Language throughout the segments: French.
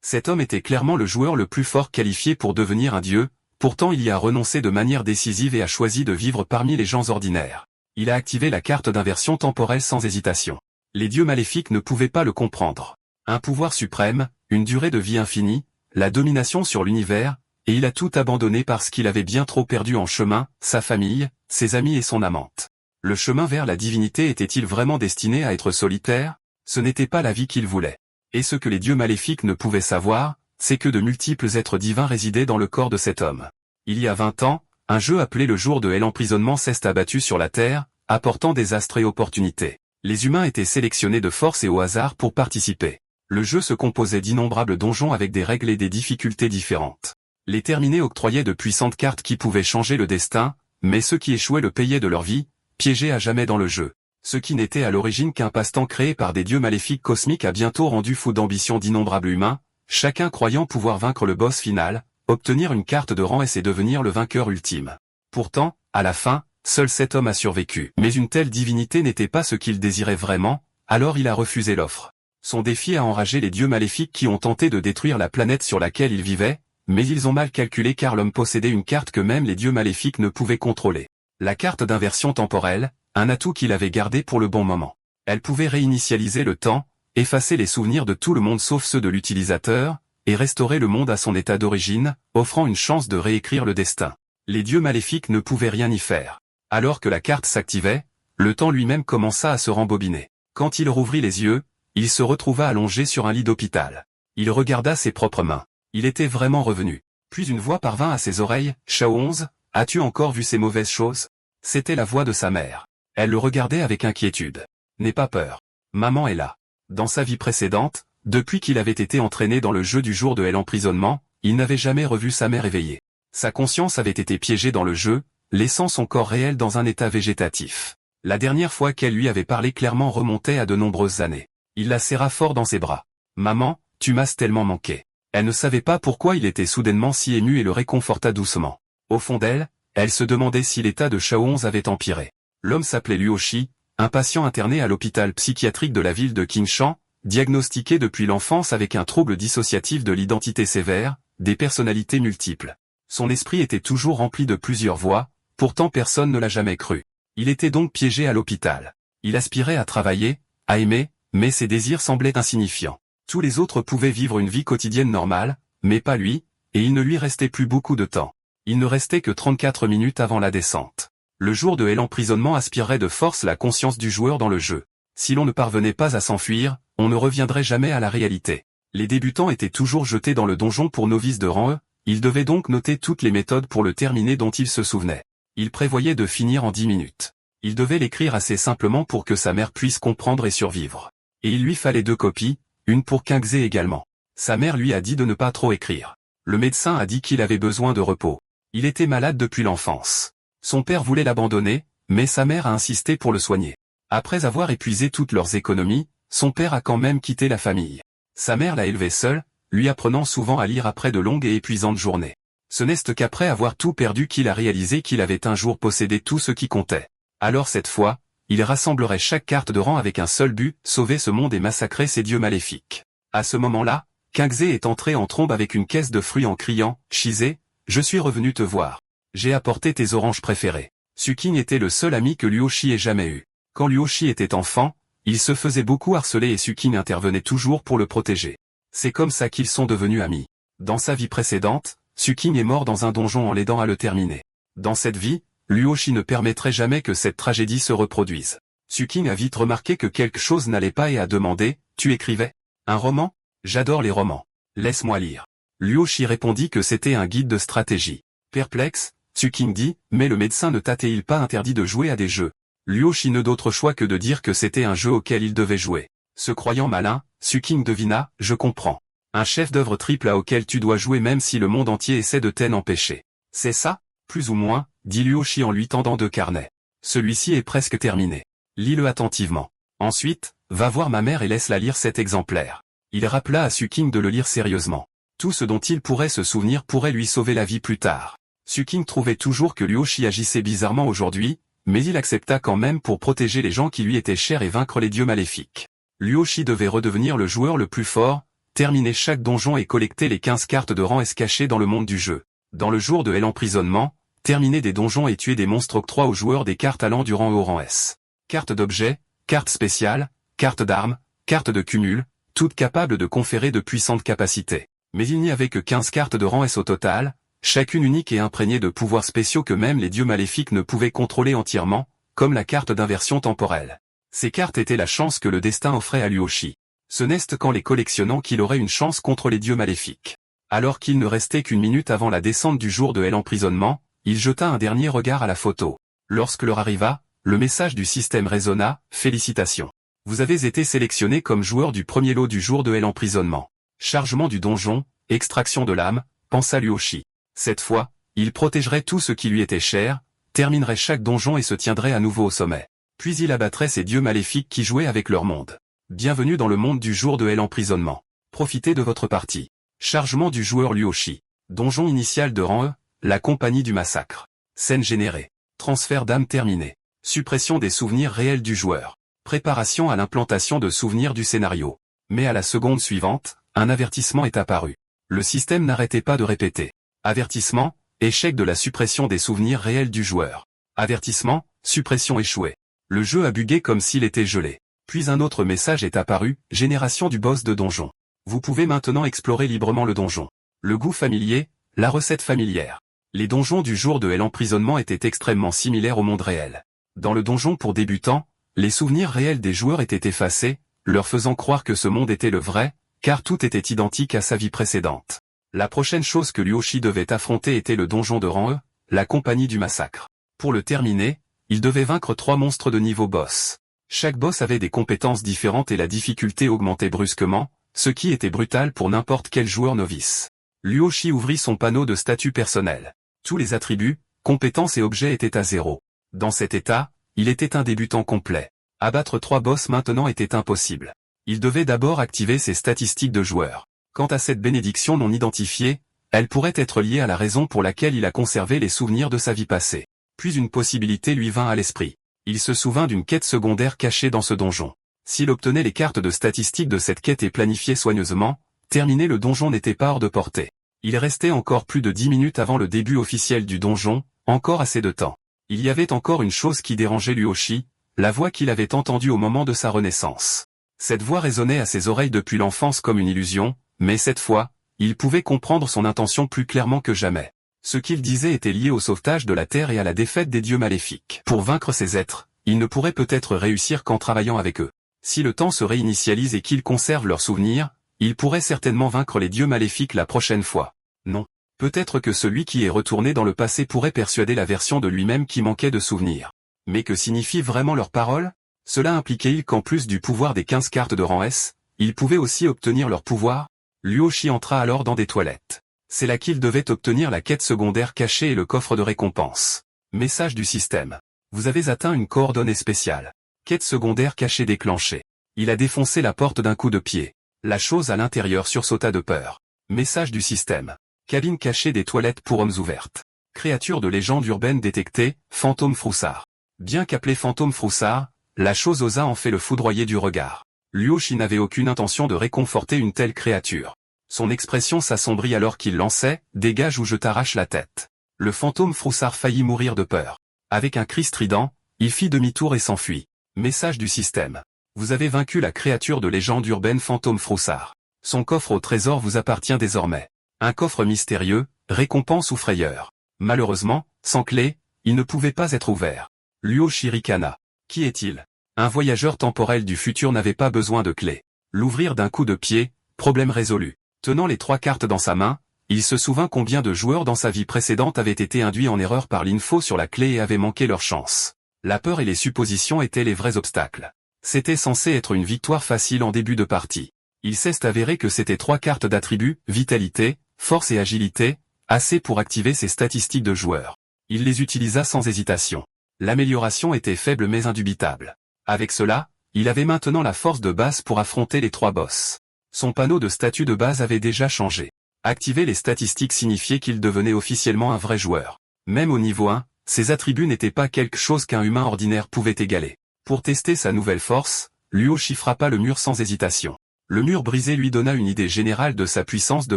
Cet homme était clairement le joueur le plus fort qualifié pour devenir un dieu, pourtant il y a renoncé de manière décisive et a choisi de vivre parmi les gens ordinaires. Il a activé la carte d'inversion temporelle sans hésitation. Les dieux maléfiques ne pouvaient pas le comprendre. Un pouvoir suprême, une durée de vie infinie, la domination sur l'univers, et il a tout abandonné parce qu'il avait bien trop perdu en chemin, sa famille, ses amis et son amante. Le chemin vers la divinité était-il vraiment destiné à être solitaire? Ce n'était pas la vie qu'il voulait. Et ce que les dieux maléfiques ne pouvaient savoir, c'est que de multiples êtres divins résidaient dans le corps de cet homme. Il y a 20 ans, un jeu appelé le jour de l'emprisonnement s'est abattu sur la Terre, apportant désastres et opportunités. Les humains étaient sélectionnés de force et au hasard pour participer. Le jeu se composait d'innombrables donjons avec des règles et des difficultés différentes. Les terminés octroyaient de puissantes cartes qui pouvaient changer le destin, mais ceux qui échouaient le payaient de leur vie, piégés à jamais dans le jeu. Ce qui n'était à l'origine qu'un passe-temps créé par des dieux maléfiques cosmiques a bientôt rendu fou d'ambition d'innombrables humains, chacun croyant pouvoir vaincre le boss final, obtenir une carte de rang et devenir le vainqueur ultime. Pourtant, à la fin, seul cet homme a survécu. Mais une telle divinité n'était pas ce qu'il désirait vraiment, alors il a refusé l'offre. Son défi a enragé les dieux maléfiques qui ont tenté de détruire la planète sur laquelle il vivait, mais ils ont mal calculé car l'homme possédait une carte que même les dieux maléfiques ne pouvaient contrôler. La carte d'inversion temporelle, un atout qu'il avait gardé pour le bon moment. Elle pouvait réinitialiser le temps, effacer les souvenirs de tout le monde sauf ceux de l'utilisateur, et restaurer le monde à son état d'origine, offrant une chance de réécrire le destin. Les dieux maléfiques ne pouvaient rien y faire. Alors que la carte s'activait, le temps lui-même commença à se rembobiner. Quand il rouvrit les yeux, il se retrouva allongé sur un lit d'hôpital. Il regarda ses propres mains. Il était vraiment revenu. Puis une voix parvint à ses oreilles. « Shao 11, as-tu encore vu ces mauvaises choses ?» C'était la voix de sa mère. Elle le regardait avec inquiétude. « N'aie pas peur. Maman est là. » Dans sa vie précédente, depuis qu'il avait été entraîné dans le jeu du jour de l'emprisonnement, il n'avait jamais revu sa mère éveillée. Sa conscience avait été piégée dans le jeu, laissant son corps réel dans un état végétatif. La dernière fois qu'elle lui avait parlé clairement remontait à de nombreuses années. Il la serra fort dans ses bras. « Maman, tu m'as tellement manqué. » Elle ne savait pas pourquoi il était soudainement si ému et le réconforta doucement. Au fond d'elle, elle se demandait si l'état de Shao 11 avait empiré. L'homme s'appelait Luo Shi, un patient interné à l'hôpital psychiatrique de la ville de Qingshan, diagnostiqué depuis l'enfance avec un trouble dissociatif de l'identité sévère, des personnalités multiples. Son esprit était toujours rempli de plusieurs voix, pourtant personne ne l'a jamais cru. Il était donc piégé à l'hôpital. Il aspirait à travailler, à aimer, mais ses désirs semblaient insignifiants. Tous les autres pouvaient vivre une vie quotidienne normale, mais pas lui, et il ne lui restait plus beaucoup de temps. Il ne restait que 34 minutes avant la descente. Le jour de l'emprisonnement aspirerait de force la conscience du joueur dans le jeu. Si l'on ne parvenait pas à s'enfuir, on ne reviendrait jamais à la réalité. Les débutants étaient toujours jetés dans le donjon pour novices de rang E, ils devaient donc noter toutes les méthodes pour le terminer dont ils se souvenaient. Il prévoyait de finir en 10 minutes. Il devait l'écrire assez simplement pour que sa mère puisse comprendre et survivre. Et il lui fallait 2 copies, une pour Kingzé également. Sa mère lui a dit de ne pas trop écrire. Le médecin a dit qu'il avait besoin de repos. Il était malade depuis l'enfance. Son père voulait l'abandonner, mais sa mère a insisté pour le soigner. Après avoir épuisé toutes leurs économies, son père a quand même quitté la famille. Sa mère l'a élevé seule, lui apprenant souvent à lire après de longues et épuisantes journées. Ce n'est qu'après avoir tout perdu qu'il a réalisé qu'il avait un jour possédé tout ce qui comptait. Alors cette fois, il rassemblerait chaque carte de rang avec un seul but, sauver ce monde et massacrer ces dieux maléfiques. À ce moment-là, Kingzé est entré en trombe avec une caisse de fruits en criant « Shizé, je suis revenu te voir. J'ai apporté tes oranges préférées. » Suking était le seul ami que Luo Shi ait jamais eu. Quand Luo Shi était enfant, il se faisait beaucoup harceler et Suking intervenait toujours pour le protéger. C'est comme ça qu'ils sont devenus amis. Dans sa vie précédente, Suking est mort dans un donjon en l'aidant à le terminer. Dans cette vie, Luo Shi ne permettrait jamais que cette tragédie se reproduise. Suking a vite remarqué que quelque chose n'allait pas et a demandé « Tu écrivais un roman ? J'adore les romans. Laisse-moi lire. » Luo Shi répondit que c'était un guide de stratégie. Perplexe, Suking dit « Mais le médecin ne t'a-t-il pas interdit de jouer à des jeux ?» Luo Shi n'eut d'autre choix que de dire que c'était un jeu auquel il devait jouer. Se croyant malin, Suking devina « Je comprends. Un chef-d'œuvre triple A auquel tu dois jouer même si le monde entier essaie de t'en empêcher. C'est ça ? Plus ou moins, dit Luo Shi en lui tendant 2 carnets. Celui-ci est presque terminé. Lis-le attentivement. Ensuite, va voir ma mère et laisse-la lire cet exemplaire. Il rappela à Suking de le lire sérieusement. Tout ce dont il pourrait se souvenir pourrait lui sauver la vie plus tard. Suking trouvait toujours que Luo Shi agissait bizarrement aujourd'hui, mais il accepta quand même pour protéger les gens qui lui étaient chers et vaincre les dieux maléfiques. Luo Shi devait redevenir le joueur le plus fort, terminez chaque donjon et collectez les 15 cartes de rang S cachées dans le monde du jeu. Dans le jour de l'emprisonnement, terminez des donjons et tuez des monstres, octroie aux joueurs des cartes allant du rang E au rang S. Cartes d'objets, cartes spéciales, cartes d'armes, cartes de cumul, toutes capables de conférer de puissantes capacités. Mais il n'y avait que 15 cartes de rang S au total, chacune unique et imprégnée de pouvoirs spéciaux que même les dieux maléfiques ne pouvaient contrôler entièrement, comme la carte d'inversion temporelle. Ces cartes étaient la chance que le destin offrait à Ryuoshi. Ce n'est qu'en les collectionnant qu'il aurait une chance contre les dieux maléfiques. Alors qu'il ne restait qu'une minute avant la descente du jour de l'emprisonnement, il jeta un dernier regard à la photo. Lorsque l'heure arriva, le message du système résonna, « Félicitations. Vous avez été sélectionné comme joueur du premier lot du jour de l'emprisonnement. Chargement du donjon, extraction de l'âme, pensa Ryuoshi. Cette fois, il protégerait tout ce qui lui était cher, terminerait chaque donjon et se tiendrait à nouveau au sommet. Puis il abattrait ces dieux maléfiques qui jouaient avec leur monde. Bienvenue dans le monde du jour de l'emprisonnement. Profitez de votre partie. Chargement du joueur Ryuoshi. Donjon initial de rang E, la compagnie du massacre. Scène générée. Transfert d'âme terminé. Suppression des souvenirs réels du joueur. Préparation à l'implantation de souvenirs du scénario. Mais à la seconde suivante, un avertissement est apparu. Le système n'arrêtait pas de répéter. Avertissement, échec de la suppression des souvenirs réels du joueur. Avertissement, suppression échouée. Le jeu a bugué comme s'il était gelé. Puis un autre message est apparu, génération du boss de donjon. Vous pouvez maintenant explorer librement le donjon. Le goût familier, la recette familière. Les donjons du jour de l'emprisonnement étaient extrêmement similaires au monde réel. Dans le donjon pour débutants, les souvenirs réels des joueurs étaient effacés, leur faisant croire que ce monde était le vrai, car tout était identique à sa vie précédente. La prochaine chose que Ryuoshi devait affronter était le donjon de rang E, la compagnie du massacre. Pour le terminer, il devait vaincre 3 monstres de niveau boss. Chaque boss avait des compétences différentes et la difficulté augmentait brusquement, ce qui était brutal pour n'importe quel joueur novice. Ryuoshi ouvrit son panneau de statut personnel. Tous les attributs, compétences et objets étaient à 0. Dans cet état, il était un débutant complet. Abattre 3 boss maintenant était impossible. Il devait d'abord activer ses statistiques de joueur. Quant à cette bénédiction non identifiée, elle pourrait être liée à la raison pour laquelle il a conservé les souvenirs de sa vie passée. Puis une possibilité lui vint à l'esprit. Il se souvint d'une quête secondaire cachée dans ce donjon. S'il obtenait les cartes de statistiques de cette quête et planifiait soigneusement, terminer le donjon n'était pas hors de portée. Il restait encore plus de 10 minutes avant le début officiel du donjon, encore assez de temps. Il y avait encore une chose qui dérangeait Ryuoshi, la voix qu'il avait entendue au moment de sa renaissance. Cette voix résonnait à ses oreilles depuis l'enfance comme une illusion, mais cette fois, il pouvait comprendre son intention plus clairement que jamais. Ce qu'il disait était lié au sauvetage de la Terre et à la défaite des dieux maléfiques. Pour vaincre ces êtres, il ne pourrait peut-être réussir qu'en travaillant avec eux. Si le temps se réinitialise et qu'ils conservent leurs souvenirs, il pourrait certainement vaincre les dieux maléfiques la prochaine fois. Non. Peut-être que celui qui est retourné dans le passé pourrait persuader la version de lui-même qui manquait de souvenirs. Mais que signifient vraiment leurs paroles? Cela impliquait-il qu'en plus du pouvoir des 15 cartes de rang S, il pouvait aussi obtenir leur pouvoir? Ryuoshi entra alors dans des toilettes. C'est là qu'il devait obtenir la quête secondaire cachée et le coffre de récompense. Message du système. Vous avez atteint une coordonnée spéciale. Quête secondaire cachée déclenchée. Il a défoncé la porte d'un coup de pied. La chose à l'intérieur sursauta de peur. Message du système. Cabine cachée des toilettes pour hommes ouverte. Créature de légende urbaine détectée, fantôme Froussard. Bien qu'appelé fantôme Froussard, la chose osa en fait le foudroyer du regard. Ryuoshi n'avait aucune intention de réconforter une telle créature. Son expression s'assombrit alors qu'il lançait « Dégage ou je t'arrache la tête ». Le fantôme Froussard faillit mourir de peur. Avec un cri strident, il fit demi-tour et s'enfuit. Message du système. Vous avez vaincu la créature de légende urbaine fantôme Froussard. Son coffre au trésor vous appartient désormais. Un coffre mystérieux, récompense ou frayeur. Malheureusement, sans clé, il ne pouvait pas être ouvert. Ryuoshi ricana. Qui est-il? Un voyageur temporel du futur n'avait pas besoin de clé. L'ouvrir d'un coup de pied, problème résolu. Tenant les 3 cartes dans sa main, il se souvint combien de joueurs dans sa vie précédente avaient été induits en erreur par l'info sur la clé et avaient manqué leur chance. La peur et les suppositions étaient les vrais obstacles. C'était censé être une victoire facile en début de partie. Il s'est avéré que c'était 3 cartes d'attributs, vitalité, force et agilité, assez pour activer ses statistiques de joueur. Il les utilisa sans hésitation. L'amélioration était faible mais indubitable. Avec cela, il avait maintenant la force de base pour affronter les 3 boss. Son panneau de statut de base avait déjà changé. Activer les statistiques signifiait qu'il devenait officiellement un vrai joueur. Même au niveau 1, ses attributs n'étaient pas quelque chose qu'un humain ordinaire pouvait égaler. Pour tester sa nouvelle force, Ryuoshi frappa le mur sans hésitation. Le mur brisé lui donna une idée générale de sa puissance de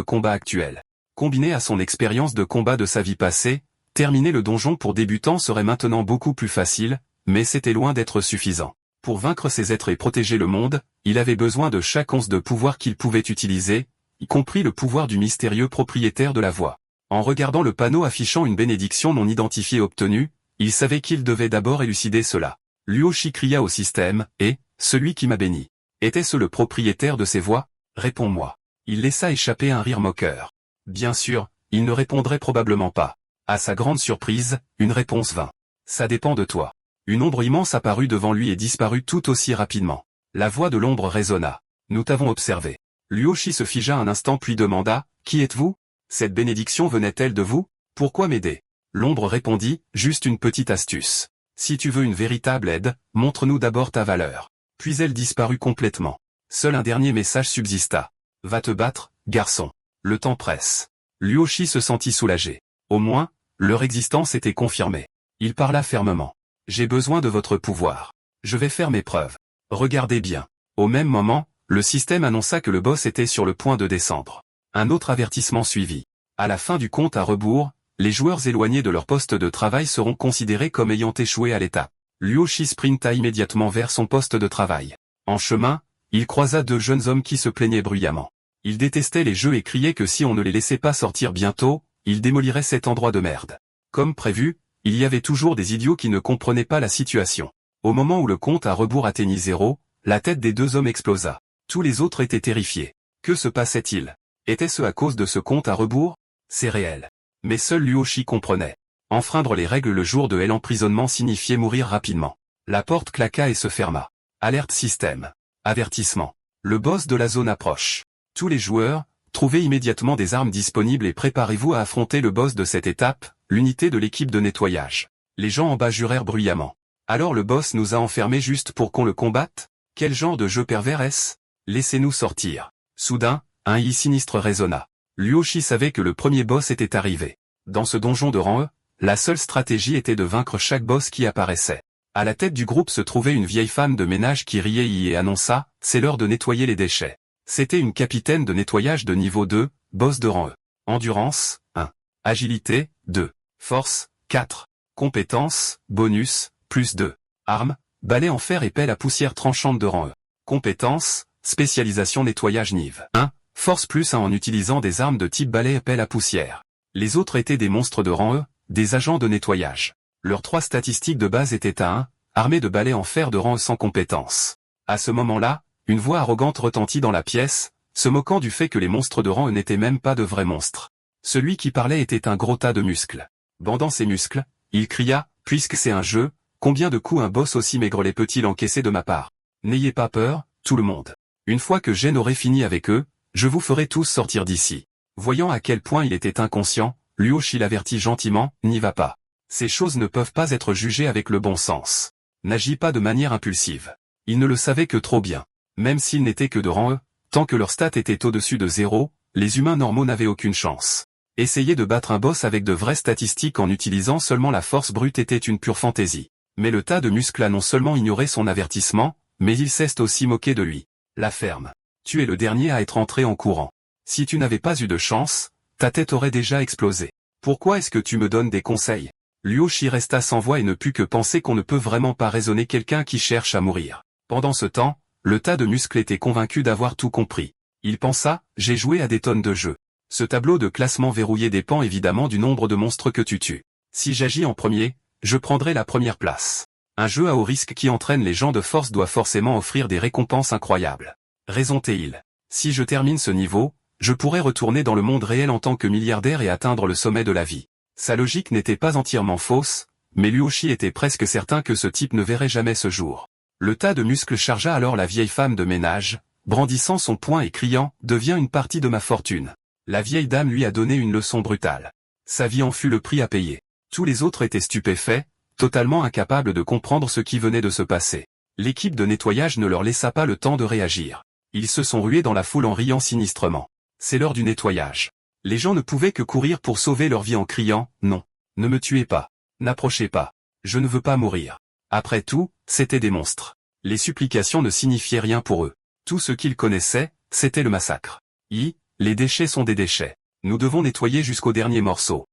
combat actuelle. Combiné à son expérience de combat de sa vie passée, terminer le donjon pour débutants serait maintenant beaucoup plus facile, mais c'était loin d'être suffisant. Pour vaincre ces êtres et protéger le monde, il avait besoin de chaque once de pouvoir qu'il pouvait utiliser, y compris le pouvoir du mystérieux propriétaire de la voie. En regardant le panneau affichant une bénédiction non identifiée obtenue, il savait qu'il devait d'abord élucider cela. Luoshi cria au système, « Et, celui qui m'a béni, était-ce le propriétaire de ces voies? Réponds-moi. » Il laissa échapper un rire moqueur. Bien sûr, il ne répondrait probablement pas. À sa grande surprise, une réponse vint. « Ça dépend de toi. » Une ombre immense apparut devant lui et disparut tout aussi rapidement. La voix de l'ombre résonna. « Nous t'avons observé. » Luoshi se figea un instant puis demanda, « Qui êtes-vous? Cette bénédiction venait-elle de vous? Pourquoi m'aider ?» L'ombre répondit, « Juste une petite astuce. Si tu veux une véritable aide, montre-nous d'abord ta valeur. » Puis elle disparut complètement. Seul un dernier message subsista. « Va te battre, garçon. Le temps presse. » Luoshi se sentit soulagé. Au moins, leur existence était confirmée. Il parla fermement. « J'ai besoin de votre pouvoir. Je vais faire mes preuves. Regardez bien. » Au même moment, le système annonça que le boss était sur le point de descendre. Un autre avertissement suivit. À la fin du compte à rebours, les joueurs éloignés de leur poste de travail seront considérés comme ayant échoué à l'étape. Luoshi sprinta immédiatement vers son poste de travail. En chemin, il croisa deux jeunes hommes qui se plaignaient bruyamment. Ils détestaient les jeux et criaient que si on ne les laissait pas sortir bientôt, ils démoliraient cet endroit de merde. Comme prévu, il y avait toujours des idiots qui ne comprenaient pas la situation. Au moment où le compte à rebours atteignit 0, la tête des deux hommes explosa. Tous les autres étaient terrifiés. Que se passait-il? Était-ce à cause de ce compte à rebours? C'est réel. Mais seul Luoshi comprenait. Enfreindre les règles le jour de l'emprisonnement signifiait mourir rapidement. La porte claqua et se ferma. Alerte système. Avertissement. Le boss de la zone approche. Tous les joueurs, trouvez immédiatement des armes disponibles et préparez-vous à affronter le boss de cette étape, l'unité de l'équipe de nettoyage. Les gens en bas jurèrent bruyamment. Alors le boss nous a enfermés juste pour qu'on le combatte? Quel genre de jeu pervers est-ce? Laissez-nous sortir. Soudain, un hi sinistre résonna. Luoshi savait que le premier boss était arrivé. Dans ce donjon de rang E, la seule stratégie était de vaincre chaque boss qui apparaissait. À la tête du groupe se trouvait une vieille femme de ménage qui riait et annonça, « C'est l'heure de nettoyer les déchets. » C'était une capitaine de nettoyage de niveau 2, boss de rang E. Endurance, 1. Agilité, 2. Force, 4. Compétences, bonus, plus 2. Armes, balai en fer et pelle à poussière tranchante de rang E. Compétences, spécialisation nettoyage Nive. 1. Force plus 1 en utilisant des armes de type balai et pelle à poussière. Les autres étaient des monstres de rang E, des agents de nettoyage. Leurs 3 statistiques de base étaient à 1, armés de balais en fer de rang E sans compétences. À ce moment-là, une voix arrogante retentit dans la pièce, se moquant du fait que les monstres de rang E n'étaient même pas de vrais monstres. Celui qui parlait était un gros tas de muscles. Bandant ses muscles, il cria, « Puisque c'est un jeu, combien de coups un boss aussi maigrelet peut-il encaisser de ma part? N'ayez pas peur, tout le monde. Une fois que Gen aurait fini avec eux, je vous ferai tous sortir d'ici. » Voyant à quel point il était inconscient, Luoshi l'avertit gentiment, « N'y va pas. Ces choses ne peuvent pas être jugées avec le bon sens. N'agis pas de manière impulsive. » Il ne le savait que trop bien. Même s'ils n'étaient que de rang E, tant que leur stat était au-dessus de 0, les humains normaux n'avaient aucune chance. Essayer de battre un boss avec de vraies statistiques en utilisant seulement la force brute était une pure fantaisie. Mais le tas de muscles a non seulement ignoré son avertissement, mais il s'est aussi moqué de lui. La ferme. Tu es le dernier à être entré en courant. Si tu n'avais pas eu de chance, ta tête aurait déjà explosé. Pourquoi est-ce que tu me donnes des conseils? Luoshi resta sans voix et ne put que penser qu'on ne peut vraiment pas raisonner quelqu'un qui cherche à mourir. Pendant ce temps, le tas de muscles était convaincu d'avoir tout compris. Il pensa, j'ai joué à des tonnes de jeux. Ce tableau de classement verrouillé dépend évidemment du nombre de monstres que tu tues. Si j'agis en premier, je prendrai la première place. Un jeu à haut risque qui entraîne les gens de force doit forcément offrir des récompenses incroyables. Raisonnait-il. Si je termine ce niveau, je pourrais retourner dans le monde réel en tant que milliardaire et atteindre le sommet de la vie. Sa logique n'était pas entièrement fausse, mais Luoshi était presque certain que ce type ne verrait jamais ce jour. Le tas de muscles chargea alors la vieille femme de ménage, brandissant son poing et criant « Deviens une partie de ma fortune ». La vieille dame lui a donné une leçon brutale. Sa vie en fut le prix à payer. Tous les autres étaient stupéfaits, totalement incapables de comprendre ce qui venait de se passer. L'équipe de nettoyage ne leur laissa pas le temps de réagir. Ils se sont rués dans la foule en riant sinistrement. C'est l'heure du nettoyage. Les gens ne pouvaient que courir pour sauver leur vie en criant « Non, ne me tuez pas, n'approchez pas, je ne veux pas mourir ». Après tout, c'étaient des monstres. Les supplications ne signifiaient rien pour eux. Tout ce qu'ils connaissaient, c'était le massacre. Les déchets sont des déchets. Nous devons nettoyer jusqu'au dernier morceau.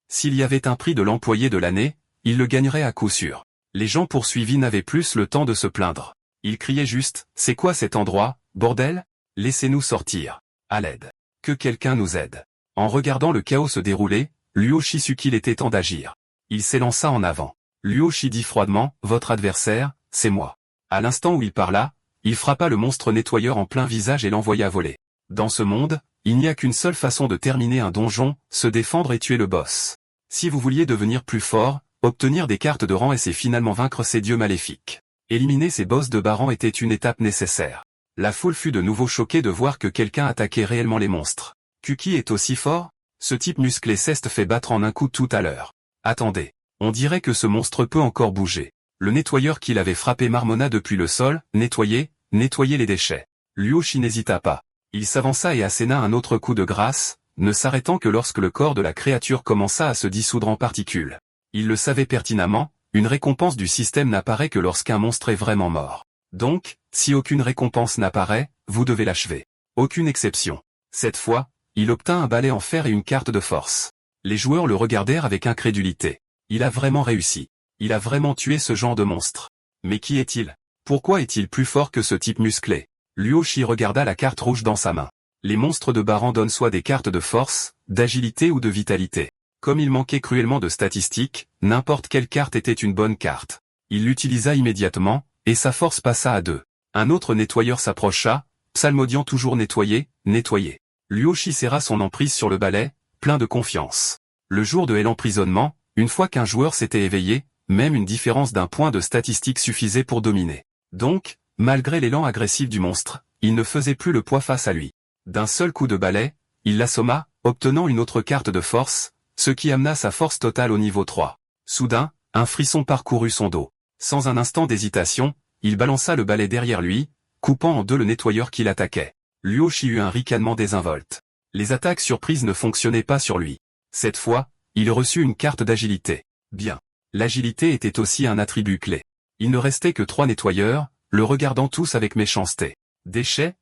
S'il y avait un prix de l'employé de l'année, il le gagnerait à coup sûr. Les gens poursuivis n'avaient plus le temps de se plaindre. Ils criaient juste, « C'est quoi cet endroit, bordel? Laissez-nous sortir. À l'aide. Que quelqu'un nous aide. » En regardant le chaos se dérouler, Luoshi sut qu'il était temps d'agir. Il s'élança en avant. Luoshi dit froidement, « Votre adversaire, c'est moi. » À l'instant où il parla, il frappa le monstre nettoyeur en plein visage et l'envoya voler. Dans ce monde, il n'y a qu'une seule façon de terminer un donjon, se défendre et tuer le boss. Si vous vouliez devenir plus fort, obtenir des cartes de rang et finalement vaincre ces dieux maléfiques. Éliminer ces boss de bas rang était une étape nécessaire. La foule fut de nouveau choquée de voir que quelqu'un attaquait réellement les monstres. Kuki est aussi fort? Ce type musclé s'est fait battre en un coup tout à l'heure. Attendez, on dirait que ce monstre peut encore bouger. Le nettoyeur qui l'avait frappé marmonna depuis le sol, nettoyez les déchets. Luoshi n'hésita pas. Il s'avança et asséna un autre coup de grâce, ne s'arrêtant que lorsque le corps de la créature commença à se dissoudre en particules. Il le savait pertinemment, une récompense du système n'apparaît que lorsqu'un monstre est vraiment mort. Donc, si aucune récompense n'apparaît, vous devez l'achever. Aucune exception. Cette fois, il obtint un balai en fer et une carte de force. Les joueurs le regardèrent avec incrédulité. Il a vraiment réussi. Il a vraiment tué ce genre de monstre. Mais qui est-il? Pourquoi est-il plus fort que ce type musclé? Luoshi regarda la carte rouge dans sa main. Les monstres de bas rang donnent soit des cartes de force, d'agilité ou de vitalité. Comme il manquait cruellement de statistiques, n'importe quelle carte était une bonne carte. Il l'utilisa immédiatement, et sa force passa à 2. Un autre nettoyeur s'approcha, psalmodiant toujours nettoyer. Luoshi serra son emprise sur le balai, plein de confiance. Le jour de l'emprisonnement, une fois qu'un joueur s'était éveillé, même une différence d'un point de statistique suffisait pour dominer. Donc, malgré l'élan agressif du monstre, il ne faisait plus le poids face à lui. D'un seul coup de balai, il l'assomma, obtenant une autre carte de force, ce qui amena sa force totale au niveau 3. Soudain, un frisson parcourut son dos. Sans un instant d'hésitation, il balança le balai derrière lui, coupant en deux le nettoyeur qui l'attaquait. Luoshi eut un ricanement désinvolte. Les attaques surprises ne fonctionnaient pas sur lui. Cette fois, il reçut une carte d'agilité. Bien. L'agilité était aussi un attribut clé. Il ne restait que 3 nettoyeurs, le regardant tous avec méchanceté. Déchets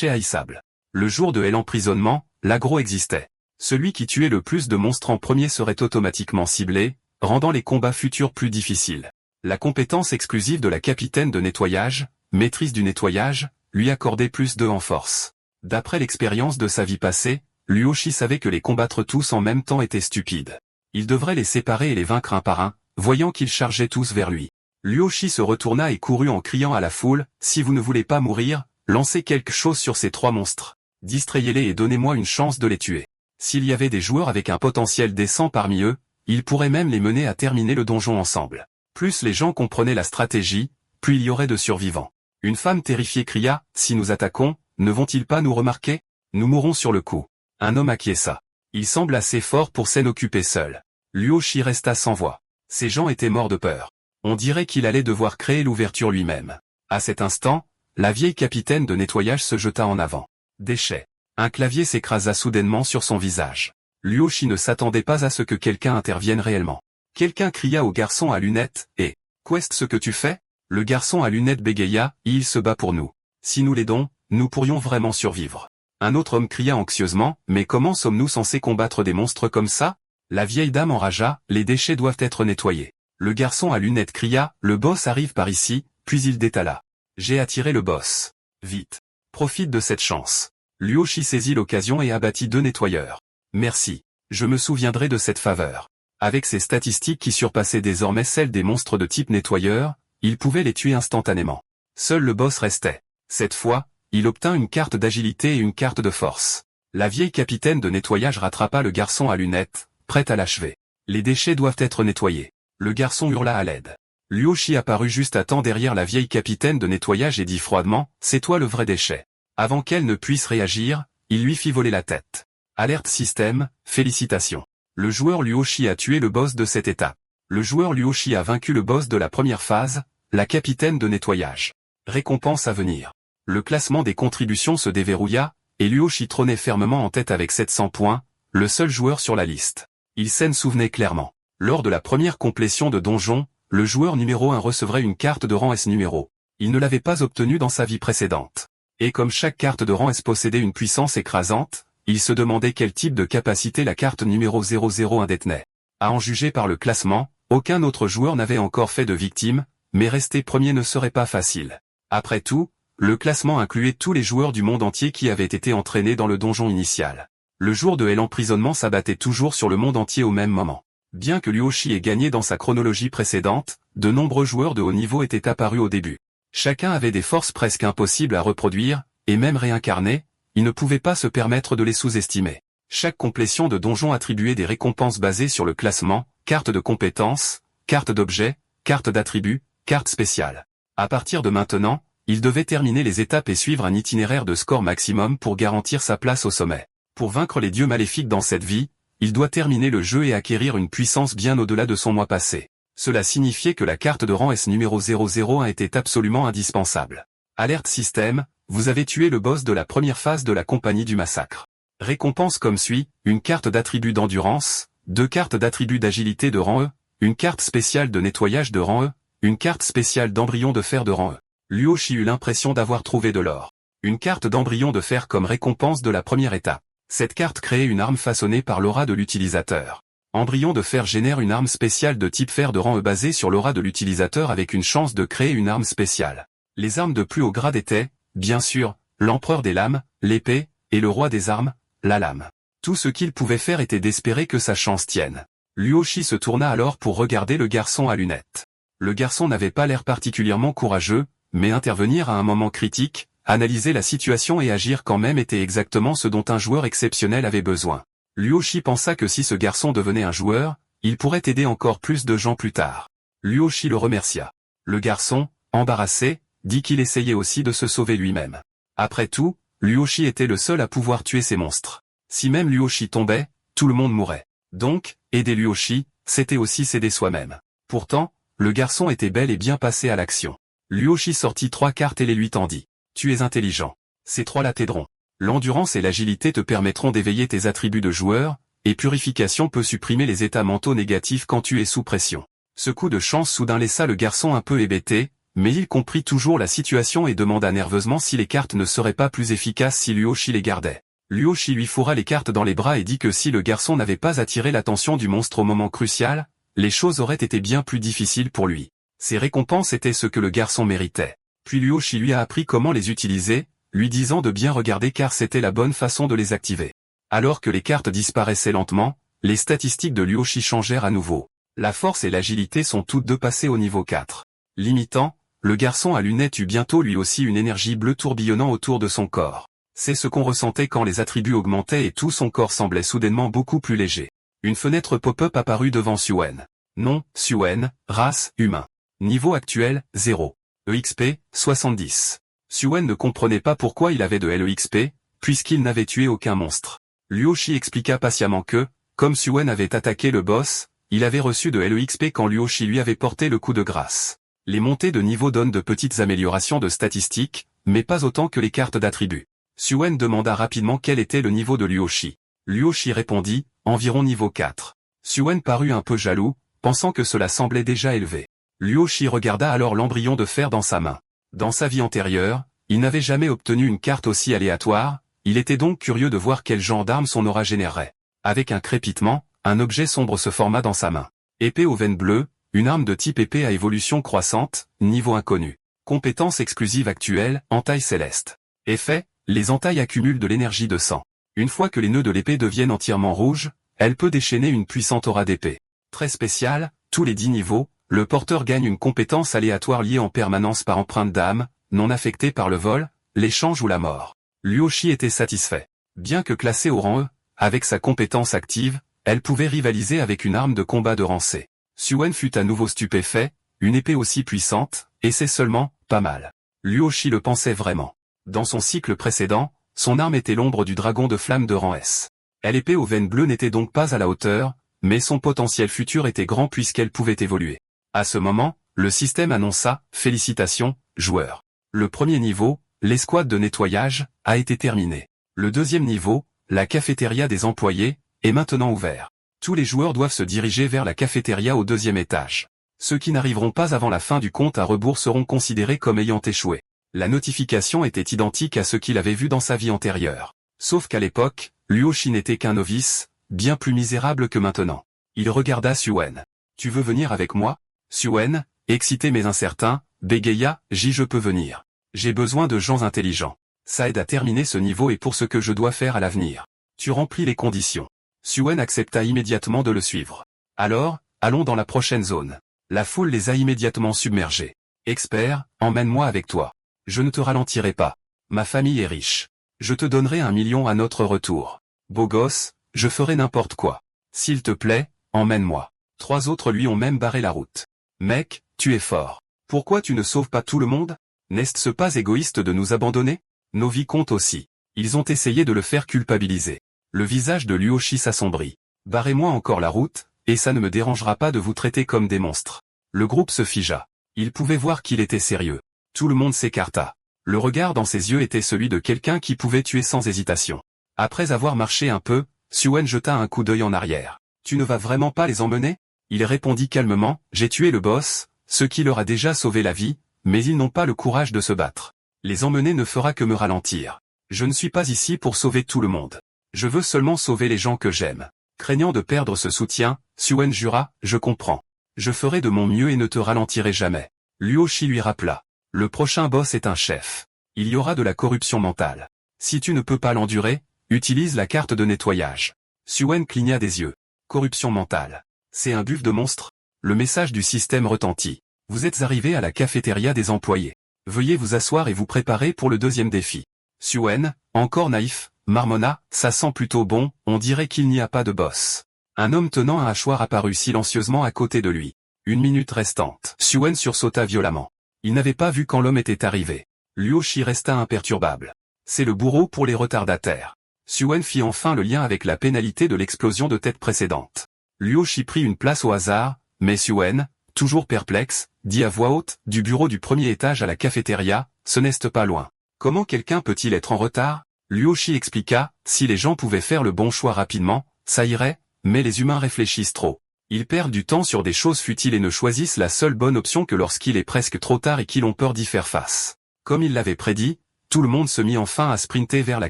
haïssables. Le jour de l'emprisonnement, l'aggro existait. Celui qui tuait le plus de monstres en premier serait automatiquement ciblé, rendant les combats futurs plus difficiles. La compétence exclusive de la capitaine de nettoyage, maîtrise du nettoyage, lui accordait plus 2 en force. D'après l'expérience de sa vie passée, Luoshi savait que les combattre tous en même temps était stupide. Il devrait les séparer et les vaincre un par un, voyant qu'ils chargeaient tous vers lui. Luoshi se retourna et courut en criant à la foule, « Si vous ne voulez pas mourir, lancez quelque chose sur ces 3 monstres. Distrayez-les et donnez-moi une chance de les tuer. » S'il y avait des joueurs avec un potentiel décent parmi eux, ils pourraient même les mener à terminer le donjon ensemble. Plus les gens comprenaient la stratégie, plus il y aurait de survivants. Une femme terrifiée cria, « Si nous attaquons, ne vont-ils pas nous remarquer? Nous mourrons sur le coup. » Un homme acquiesça. Il semble assez fort pour s'en occuper seul. Luoshi resta sans voix. Ces gens étaient morts de peur. On dirait qu'il allait devoir créer l'ouverture lui-même. À cet instant, la vieille capitaine de nettoyage se jeta en avant. Déchet. Un clavier s'écrasa soudainement sur son visage. Luoshi ne s'attendait pas à ce que quelqu'un intervienne réellement. Quelqu'un cria au garçon à lunettes, « Et, qu'est-ce que tu fais ?» Le garçon à lunettes bégaya, « Il se bat pour nous. Si nous l'aidons, nous pourrions vraiment survivre. » Un autre homme cria anxieusement, « Mais comment sommes-nous censés combattre des monstres comme ça ?» La vieille dame enragea, « Les déchets doivent être nettoyés. » Le garçon à lunettes cria, « Le boss arrive par ici », puis il détala. « J'ai attiré le boss. Vite. Profite de cette chance. » Luoshi saisit l'occasion et abattit 2 nettoyeurs. « Merci. Je me souviendrai de cette faveur. » Avec ses statistiques qui surpassaient désormais celles des monstres de type nettoyeur, il pouvait les tuer instantanément. Seul le boss restait. Cette fois, il obtint une carte d'agilité et une carte de force. La vieille capitaine de nettoyage rattrapa le garçon à lunettes, prête à l'achever. Les déchets doivent être nettoyés. Le garçon hurla à l'aide. Luoshi apparut juste à temps derrière la vieille capitaine de nettoyage et dit froidement, « C'est toi le vrai déchet. » Avant qu'elle ne puisse réagir, il lui fit voler la tête. Alerte système, félicitations. Le joueur Luoshi a tué le boss de cette étape. Le joueur Luoshi a vaincu le boss de la première phase, la capitaine de nettoyage. Récompense à venir. Le classement des contributions se déverrouilla, et Luoshi trônait fermement en tête avec 700 points, le seul joueur sur la liste. Il s'en souvenait clairement. Lors de la première complétion de donjon, le joueur numéro 1 recevrait une carte de rang S numéro. Il ne l'avait pas obtenue dans sa vie précédente. Et comme chaque carte de rang S possédait une puissance écrasante, il se demandait quel type de capacité la carte numéro 001 détenait. À en juger par le classement, aucun autre joueur n'avait encore fait de victime, mais rester premier ne serait pas facile. Après tout, le classement incluait tous les joueurs du monde entier qui avaient été entraînés dans le donjon initial. Le jour de l'emprisonnement s'abattait toujours sur le monde entier au même moment. Bien que Ryoshi ait gagné dans sa chronologie précédente, de nombreux joueurs de haut niveau étaient apparus au début. Chacun avait des forces presque impossibles à reproduire, et même réincarnées, il ne pouvait pas se permettre de les sous-estimer. Chaque complétion de donjon attribuait des récompenses basées sur le classement, carte de compétences, carte d'objets, carte d'attributs, carte spéciale. À partir de maintenant, il devait terminer les étapes et suivre un itinéraire de score maximum pour garantir sa place au sommet. Pour vaincre les dieux maléfiques dans cette vie, il doit terminer le jeu et acquérir une puissance bien au-delà de son mois passé. Cela signifiait que la carte de rang S numéro 001 était absolument indispensable. Alerte système, vous avez tué le boss de la première phase de la compagnie du massacre. Récompense comme suit, une carte d'attribut d'endurance, 2 cartes d'attribut d'agilité de rang E, une carte spéciale de nettoyage de rang E, une carte spéciale d'embryon de fer de rang E. Ryoshi eut l'impression d'avoir trouvé de l'or. Une carte d'embryon de fer comme récompense de la première étape. Cette carte créait une arme façonnée par l'aura de l'utilisateur. Embryon de fer génère une arme spéciale de type fer de rang E basée sur l'aura de l'utilisateur avec une chance de créer une arme spéciale. Les armes de plus haut grade étaient, bien sûr, l'empereur des lames, l'épée, et le roi des armes, la lame. Tout ce qu'il pouvait faire était d'espérer que sa chance tienne. Ryoshi se tourna alors pour regarder le garçon à lunettes. Le garçon n'avait pas l'air particulièrement courageux, mais intervenir à un moment critique, analyser la situation et agir quand même était exactement ce dont un joueur exceptionnel avait besoin. Ryoshi pensa que si ce garçon devenait un joueur, il pourrait aider encore plus de gens plus tard. Ryoshi le remercia. Le garçon, embarrassé, dit qu'il essayait aussi de se sauver lui-même. Après tout, Ryoshi était le seul à pouvoir tuer ces monstres. Si même Ryoshi tombait, tout le monde mourrait. Donc, aider Ryoshi, c'était aussi s'aider soi-même. Pourtant, le garçon était bel et bien passé à l'action. Ryoshi sortit 3 cartes et les lui tendit. Tu es intelligent. Ces 3-là t'aideront. L'endurance et l'agilité te permettront d'éveiller tes attributs de joueur, et purification peut supprimer les états mentaux négatifs quand tu es sous pression. Ce coup de chance soudain laissa le garçon un peu hébété, mais il comprit toujours la situation et demanda nerveusement si les cartes ne seraient pas plus efficaces si Ryoshi les gardait. Ryoshi lui fourra les cartes dans les bras et dit que si le garçon n'avait pas attiré l'attention du monstre au moment crucial, les choses auraient été bien plus difficiles pour lui. Ces récompenses étaient ce que le garçon méritait. Puis Ryoshi lui a appris comment les utiliser, lui disant de bien regarder car c'était la bonne façon de les activer. Alors que les cartes disparaissaient lentement, les statistiques de Ryoshi changèrent à nouveau. La force et l'agilité sont toutes deux passées au niveau 4. Limitant, le garçon à lunettes eut bientôt lui aussi une énergie bleue tourbillonnant autour de son corps. C'est ce qu'on ressentait quand les attributs augmentaient et tout son corps semblait soudainement beaucoup plus léger. Une fenêtre pop-up apparut devant Suen. Nom, Suen, race, humain. Niveau actuel, 0. EXP, 70. Suen ne comprenait pas pourquoi il avait de l'EXP, puisqu'il n'avait tué aucun monstre. Ryoshi expliqua patiemment que, comme Suen avait attaqué le boss, il avait reçu de l'EXP quand Ryoshi lui avait porté le coup de grâce. Les montées de niveau donnent de petites améliorations de statistiques, mais pas autant que les cartes d'attributs. Suen demanda rapidement quel était le niveau de Ryoshi. Ryoshi répondit, environ niveau 4. Suen parut un peu jaloux, pensant que cela semblait déjà élevé. Ryoshi regarda alors l'embryon de fer dans sa main. Dans sa vie antérieure, il n'avait jamais obtenu une carte aussi aléatoire, il était donc curieux de voir quel genre d'arme son aura générerait. Avec un crépitement, un objet sombre se forma dans sa main. Épée aux veines bleues, une arme de type épée à évolution croissante, niveau inconnu. Compétence exclusive actuelle, entaille céleste. Effet, les entailles accumulent de l'énergie de sang. Une fois que les nœuds de l'épée deviennent entièrement rouges, elle peut déchaîner une puissante aura d'épée. Très spécial, tous les 10 niveaux, le porteur gagne une compétence aléatoire liée en permanence par empreinte d'âme, non affectée par le vol, l'échange ou la mort. Ryoshi était satisfait. Bien que classée au rang E, avec sa compétence active, elle pouvait rivaliser avec une arme de combat de rang C. Suen fut à nouveau stupéfait, une épée aussi puissante, et c'est seulement, pas mal. Ryoshi le pensait vraiment. Dans son cycle précédent, son arme était l'ombre du dragon de flamme de rang S. L'épée aux veines bleues n'était donc pas à la hauteur, mais son potentiel futur était grand puisqu'elle pouvait évoluer. À ce moment, le système annonça « Félicitations, joueurs ». Le premier niveau, l'escouade de nettoyage, a été terminé. Le deuxième niveau, la cafétéria des employés, est maintenant ouvert. Tous les joueurs doivent se diriger vers la cafétéria au deuxième étage. Ceux qui n'arriveront pas avant la fin du compte à rebours seront considérés comme ayant échoué. La notification était identique à ce qu'il avait vu dans sa vie antérieure. Sauf qu'à l'époque, Luo Shi n'était qu'un novice, bien plus misérable que maintenant. Il regarda Suen. « Tu veux venir avec moi ?» Suen, excité mais incertain, bégaya « Je peux venir. J'ai besoin de gens intelligents. Ça aide à terminer ce niveau et pour ce que je dois faire à l'avenir. Tu remplis les conditions. » Suen accepta immédiatement de le suivre. « Alors, allons dans la prochaine zone. » La foule les a immédiatement submergés. « Expert, emmène-moi avec toi. Je ne te ralentirai pas. Ma famille est riche. Je te donnerai 1 million à notre retour. Beau gosse, je ferai n'importe quoi. S'il te plaît, emmène-moi. » 3 autres lui ont même barré la route. « Mec, tu es fort. Pourquoi tu ne sauves pas tout le monde? N'est-ce pas égoïste de nous abandonner? Nos vies comptent aussi. » Ils ont essayé de le faire culpabiliser. Le visage de Luo Shi s'assombrit. « Barrez-moi encore la route, et ça ne me dérangera pas de vous traiter comme des monstres. » Le groupe se figea. Il pouvait voir qu'il était sérieux. Tout le monde s'écarta. Le regard dans ses yeux était celui de quelqu'un qui pouvait tuer sans hésitation. Après avoir marché un peu, Suen jeta un coup d'œil en arrière. « Tu ne vas vraiment pas les emmener ?» Il répondit calmement, « J'ai tué le boss, ce qui leur a déjà sauvé la vie, mais ils n'ont pas le courage de se battre. Les emmener ne fera que me ralentir. Je ne suis pas ici pour sauver tout le monde. Je veux seulement sauver les gens que j'aime. » Craignant de perdre ce soutien, Suen jura, « Je comprends. Je ferai de mon mieux et ne te ralentirai jamais. » Luo Shi lui rappela. « Le prochain boss est un chef. Il y aura de la corruption mentale. Si tu ne peux pas l'endurer, utilise la carte de nettoyage. » Suen cligna des yeux. « Corruption mentale. C'est un buff de monstre ?» Le message du système retentit. « Vous êtes arrivé à la cafétéria des employés. Veuillez vous asseoir et vous préparer pour le deuxième défi. » Suen, encore naïf, marmonna, « Ça sent plutôt bon, on dirait qu'il n'y a pas de boss. » Un homme tenant un hachoir apparut silencieusement à côté de lui. 1 minute restante. Suen sursauta violemment. Il n'avait pas vu quand l'homme était arrivé. Luo Shi resta imperturbable. C'est le bourreau pour les retardataires. Suen fit enfin le lien avec la pénalité de l'explosion de tête précédente. Luo Shi prit une place au hasard, mais Suen, toujours perplexe, dit à voix haute, du bureau du premier étage à la cafétéria, ce n'est pas loin. Comment quelqu'un peut-il être en retard? Luo Shi expliqua, si les gens pouvaient faire le bon choix rapidement, ça irait, mais les humains réfléchissent trop. Ils perdent du temps sur des choses futiles et ne choisissent la seule bonne option que lorsqu'il est presque trop tard et qu'ils ont peur d'y faire face. Comme il l'avait prédit, tout le monde se mit enfin à sprinter vers la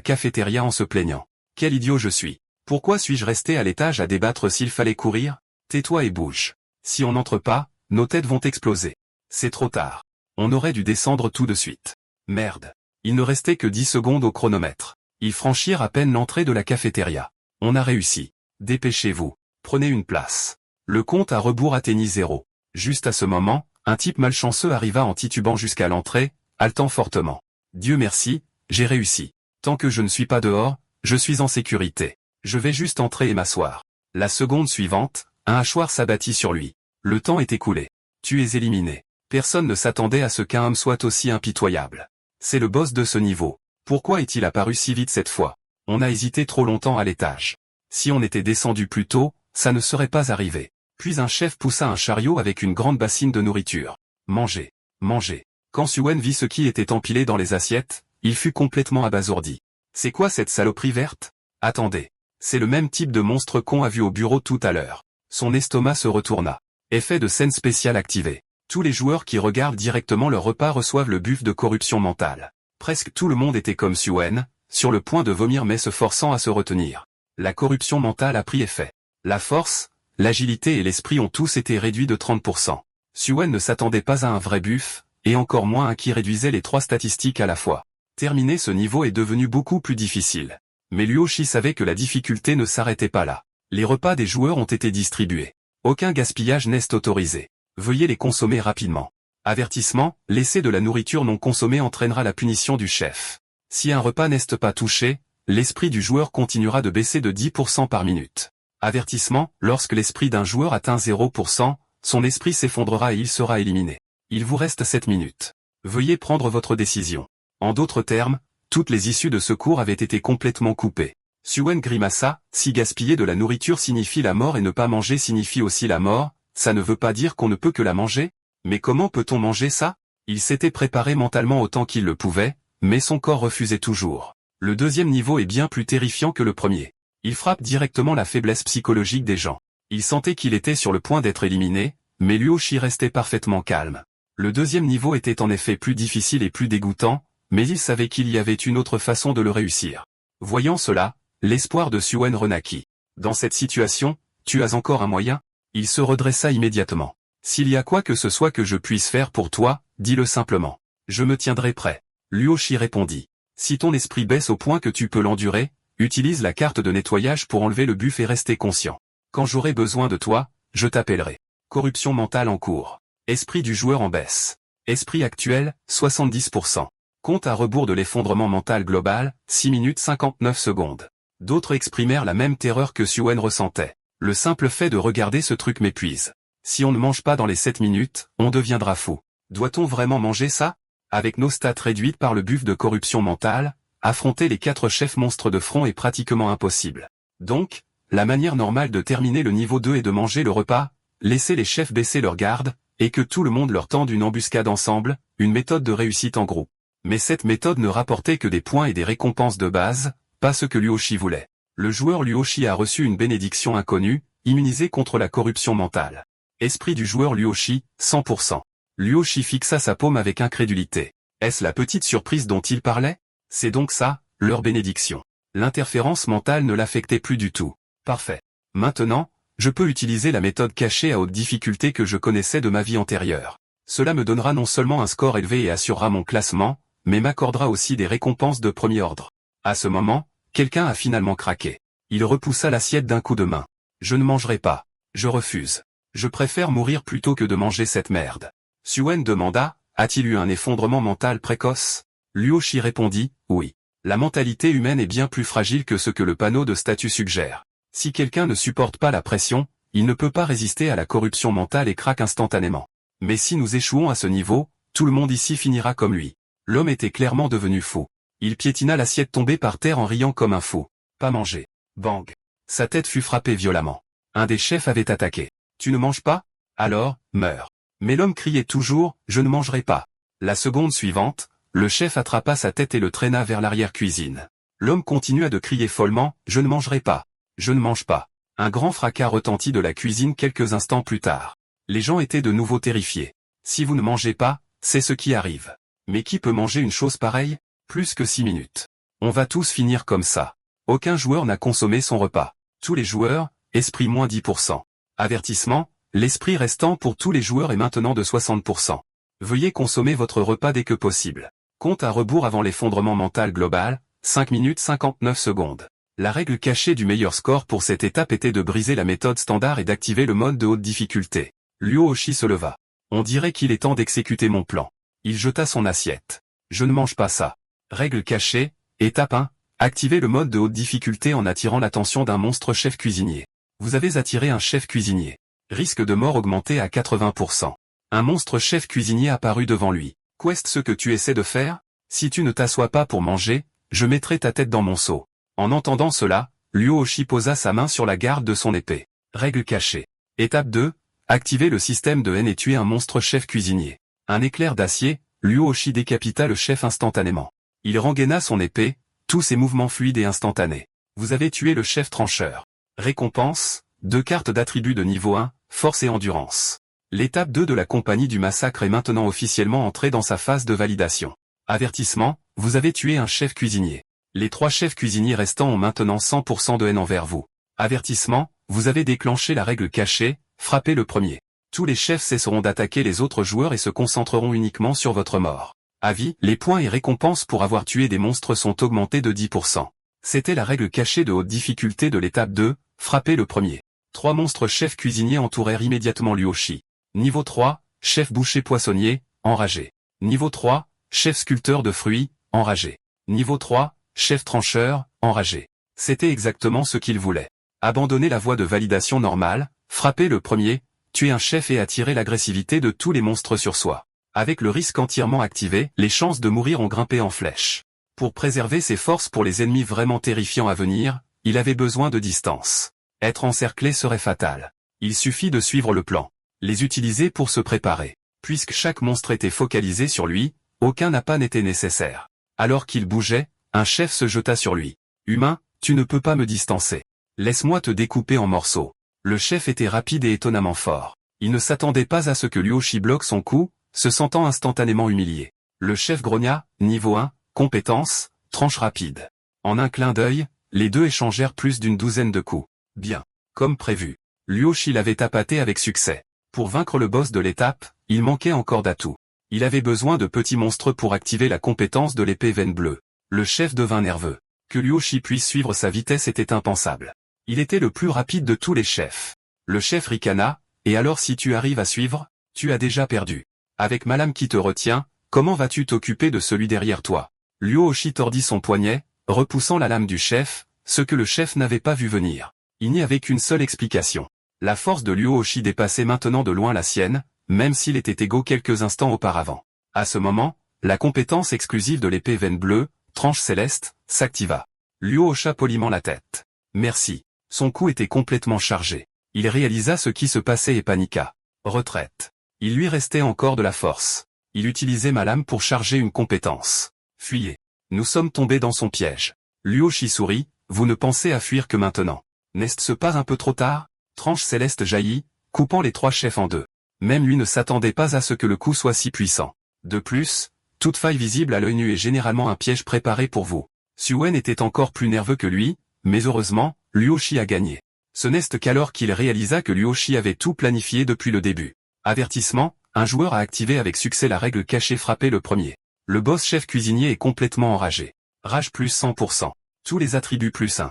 cafétéria en se plaignant. Quel idiot je suis. Pourquoi suis-je resté à l'étage à débattre s'il fallait courir? Tais-toi et bouge. Si on n'entre pas, nos têtes vont exploser. C'est trop tard. On aurait dû descendre tout de suite. Merde. Il ne restait que 10 secondes au chronomètre. Ils franchirent à peine l'entrée de la cafétéria. On a réussi. Dépêchez-vous. Prenez une place. Le compte à rebours atteignit 0. Juste à ce moment, un type malchanceux arriva en titubant jusqu'à l'entrée, haletant fortement. Dieu merci, j'ai réussi. Tant que je ne suis pas dehors, je suis en sécurité. Je vais juste entrer et m'asseoir. La seconde suivante, un hachoir s'abattit sur lui. Le temps est écoulé. Tu es éliminé. Personne ne s'attendait à ce qu'un homme soit aussi impitoyable. C'est le boss de ce niveau. Pourquoi est-il apparu si vite cette fois? On a hésité trop longtemps à l'étage. Si on était descendu plus tôt, ça ne serait pas arrivé. Puis un chef poussa un chariot avec une grande bassine de nourriture. Mangez, mangez. Quand Suen vit ce qui était empilé dans les assiettes, il fut complètement abasourdi. C'est quoi cette saloperie verte? Attendez. C'est le même type de monstre qu'on a vu au bureau tout à l'heure. Son estomac se retourna. Effet de scène spéciale activé. Tous les joueurs qui regardent directement leur repas reçoivent le buff de corruption mentale. Presque tout le monde était comme Suen, sur le point de vomir mais se forçant à se retenir. La corruption mentale a pris effet. La force, l'agilité et l'esprit ont tous été réduits de 30%. Suen ne s'attendait pas à un vrai buff, et encore moins un qui réduisait les 3 statistiques à la fois. Terminer ce niveau est devenu beaucoup plus difficile. Mais Luo Shi savait que la difficulté ne s'arrêtait pas là. Les repas des joueurs ont été distribués. Aucun gaspillage n'est autorisé. Veuillez les consommer rapidement. Avertissement, laisser de la nourriture non consommée entraînera la punition du chef. Si un repas n'est pas touché, l'esprit du joueur continuera de baisser de 10% par minute. Avertissement, lorsque l'esprit d'un joueur atteint 0%, son esprit s'effondrera et il sera éliminé. Il vous reste 7 minutes. Veuillez prendre votre décision. En d'autres termes, toutes les issues de secours avaient été complètement coupées. Suen grimaça, si gaspiller de la nourriture signifie la mort et ne pas manger signifie aussi la mort, ça ne veut pas dire qu'on ne peut que la manger? Mais comment peut-on manger ça? Il s'était préparé mentalement autant qu'il le pouvait, mais son corps refusait toujours. Le deuxième niveau est bien plus terrifiant que le premier. Il frappe directement la faiblesse psychologique des gens. Il sentait qu'il était sur le point d'être éliminé, mais Luo Shi restait parfaitement calme. Le deuxième niveau était en effet plus difficile et plus dégoûtant, mais il savait qu'il y avait une autre façon de le réussir. Voyant cela, l'espoir de Suen renaquit. Dans cette situation, tu as encore un moyen? Il se redressa immédiatement. S'il y a quoi que ce soit que je puisse faire pour toi, dis-le simplement. Je me tiendrai prêt. Luo Shi répondit. Si ton esprit baisse au point que tu peux l'endurer, utilise la carte de nettoyage pour enlever le buff et rester conscient. Quand j'aurai besoin de toi, je t'appellerai. Corruption mentale en cours. Esprit du joueur en baisse. Esprit actuel, 70%. Compte à rebours de l'effondrement mental global, 6 minutes 59 secondes. D'autres exprimèrent la même terreur que Suen ressentait. Le simple fait de regarder ce truc m'épuise. Si on ne mange pas dans les 7 minutes, on deviendra fou. Doit-on vraiment manger ça? Avec nos stats réduites par le buff de corruption mentale, affronter les 4 chefs monstres de front est pratiquement impossible. Donc, la manière normale de terminer le niveau 2 est de manger le repas, laisser les chefs baisser leur garde, et que tout le monde leur tende une embuscade ensemble, une méthode de réussite en groupe. Mais cette méthode ne rapportait que des points et des récompenses de base, pas ce que Luo Shi voulait. Le joueur Luo Shi a reçu une bénédiction inconnue, immunisée contre la corruption mentale. Esprit du joueur Luo Shi, 100%. Luo Shi fixa sa paume avec incrédulité. Est-ce la petite surprise dont il parlait? C'est donc ça, leur bénédiction. L'interférence mentale ne l'affectait plus du tout. Parfait. Maintenant, je peux utiliser la méthode cachée à haute difficulté que je connaissais de ma vie antérieure. Cela me donnera non seulement un score élevé et assurera mon classement, mais m'accordera aussi des récompenses de premier ordre. À ce moment, quelqu'un a finalement craqué. Il repoussa l'assiette d'un coup de main. Je ne mangerai pas. Je refuse. Je préfère mourir plutôt que de manger cette merde. Suen demanda, a-t-il eu un effondrement mental précoce? Luo Shi répondit, oui. La mentalité humaine est bien plus fragile que ce que le panneau de statut suggère. Si quelqu'un ne supporte pas la pression, il ne peut pas résister à la corruption mentale et craque instantanément. Mais si nous échouons à ce niveau, tout le monde ici finira comme lui. L'homme était clairement devenu fou. Il piétina l'assiette tombée par terre en riant comme un fou. Pas manger. Bang. Sa tête fut frappée violemment. Un des chefs avait attaqué. Tu ne manges pas? Alors, meurs. Mais l'homme criait toujours, je ne mangerai pas. La seconde suivante, le chef attrapa sa tête et le traîna vers l'arrière-cuisine. L'homme continua de crier follement, je ne mangerai pas. Je ne mange pas. Un grand fracas retentit de la cuisine quelques instants plus tard. Les gens étaient de nouveau terrifiés. Si vous ne mangez pas, c'est ce qui arrive. Mais qui peut manger une chose pareille? Plus que 6 minutes. On va tous finir comme ça. Aucun joueur n'a consommé son repas. Tous les joueurs, esprit moins 10%. Avertissement, l'esprit restant pour tous les joueurs est maintenant de 60%. Veuillez consommer votre repas dès que possible. Compte à rebours avant l'effondrement mental global, 5 minutes 59 secondes. La règle cachée du meilleur score pour cette étape était de briser la méthode standard et d'activer le mode de haute difficulté. Luo Shi se leva. On dirait qu'il est temps d'exécuter mon plan. Il jeta son assiette. Je ne mange pas ça. Règle cachée, étape 1, activez le mode de haute difficulté en attirant l'attention d'un monstre chef cuisinier. Vous avez attiré un chef cuisinier. Risque de mort augmenté à 80%. Un monstre chef cuisinier apparut devant lui. Qu'est-ce ce que tu essaies de faire? Si tu ne t'assois pas pour manger, je mettrai ta tête dans mon seau. En entendant cela, Luo Shi posa sa main sur la garde de son épée. Règle cachée. Étape 2, activez le système de haine et tuez un monstre chef cuisinier. Un éclair d'acier, Luo Shi décapita le chef instantanément. Il rengaina son épée, tous ses mouvements fluides et instantanés. Vous avez tué le chef trancheur. Récompense, 2 cartes d'attributs de niveau 1, force et endurance. L'étape 2 de la compagnie du massacre est maintenant officiellement entrée dans sa phase de validation. Avertissement, vous avez tué un chef cuisinier. Les 3 chefs cuisiniers restants ont maintenant 100% de haine envers vous. Avertissement, vous avez déclenché la règle cachée, frappez le premier. Tous les chefs cesseront d'attaquer les autres joueurs et se concentreront uniquement sur votre mort. Avis, les points et récompenses pour avoir tué des monstres sont augmentés de 10%. C'était la règle cachée de haute difficulté de l'étape 2, frappez le premier. 3 monstres chefs cuisiniers entourèrent immédiatement Luo Shi. Niveau 3, chef boucher poissonnier, enragé. Niveau 3, chef sculpteur de fruits, enragé. Niveau 3, chef trancheur, enragé. C'était exactement ce qu'il voulait. Abandonner la voie de validation normale, frapper le premier, tuer un chef et attirer l'agressivité de tous les monstres sur soi. Avec le risque entièrement activé, les chances de mourir ont grimpé en flèche. Pour préserver ses forces pour les ennemis vraiment terrifiants à venir, il avait besoin de distance. Être encerclé serait fatal. Il suffit de suivre le plan. Les utiliser pour se préparer. Puisque chaque monstre était focalisé sur lui, aucun appât n'était nécessaire. Alors qu'il bougeait, un chef se jeta sur lui. Humain, tu ne peux pas me distancer. Laisse-moi te découper en morceaux. Le chef était rapide et étonnamment fort. Il ne s'attendait pas à ce que Luo Shi bloque son coup, se sentant instantanément humilié. Le chef grogna, niveau 1, compétence, tranche rapide. En un clin d'œil, les deux échangèrent plus d'une douzaine de coups. Bien. Comme prévu. Luo Shi l'avait tapaté avec succès. Pour vaincre le boss de l'étape, il manquait encore d'atouts. Il avait besoin de petits monstres pour activer la compétence de l'épée veine bleue. Le chef devint nerveux. Que Luo Shi puisse suivre sa vitesse était impensable. Il était le plus rapide de tous les chefs. Le chef ricana, et alors si tu arrives à suivre, tu as déjà perdu. Avec ma lame qui te retient, comment vas-tu t'occuper de celui derrière toi? Luo Shi tordit son poignet, repoussant la lame du chef, ce que le chef n'avait pas vu venir. Il n'y avait qu'une seule explication. La force de Luo Shi dépassait maintenant de loin la sienne, même s'il était égaux quelques instants auparavant. À ce moment, la compétence exclusive de l'épée veine bleue, tranche céleste, s'activa. Luo hocha poliment la tête. Merci. Son coup était complètement chargé. Il réalisa ce qui se passait et paniqua. Retraite. Il lui restait encore de la force. Il utilisait ma lame pour charger une compétence. Fuyez. Nous sommes tombés dans son piège. Luo Shi sourit, vous ne pensez à fuir que maintenant. N'est-ce pas un peu trop tard? Tranche céleste jaillit, coupant les trois chefs en deux. Même lui ne s'attendait pas à ce que le coup soit si puissant. De plus, toute faille visible à l'œil nu est généralement un piège préparé pour vous. Suen était encore plus nerveux que lui, mais heureusement, Luo Shi a gagné. Ce n'est qu'alors qu'il réalisa que Luo Shi avait tout planifié depuis le début. Avertissement, un joueur a activé avec succès la règle cachée frapper le premier. Le boss chef cuisinier est complètement enragé. Rage plus 100%. Tous les attributs plus 1.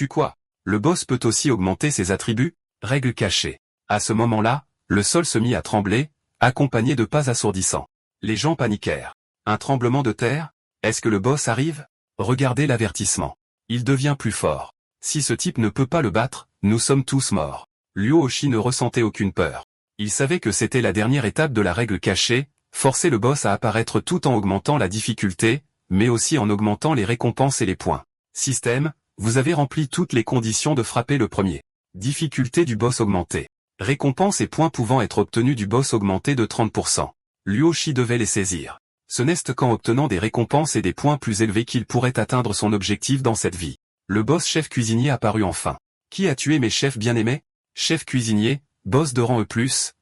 Quoi? Le boss peut aussi augmenter ses attributs? Règle cachée. À ce moment-là, le sol se mit à trembler, accompagné de pas assourdissants. Les gens paniquèrent. Un tremblement de terre? Est-ce que le boss arrive? Regardez l'avertissement. Il devient plus fort. Si ce type ne peut pas le battre, nous sommes tous morts. Luo Shi ne ressentait aucune peur. Il savait que c'était la dernière étape de la règle cachée, forcer le boss à apparaître tout en augmentant la difficulté, mais aussi en augmentant les récompenses et les points. Système, vous avez rempli toutes les conditions de frapper le premier. Difficulté du boss augmentée. Récompenses et points pouvant être obtenus du boss augmenté de 30%. Luo Shi devait les saisir. Ce n'est qu'en obtenant des récompenses et des points plus élevés qu'il pourrait atteindre son objectif dans cette vie. Le boss chef cuisinier apparut enfin. Qui a tué mes chefs bien-aimés? Chef cuisinier, boss de rang E+,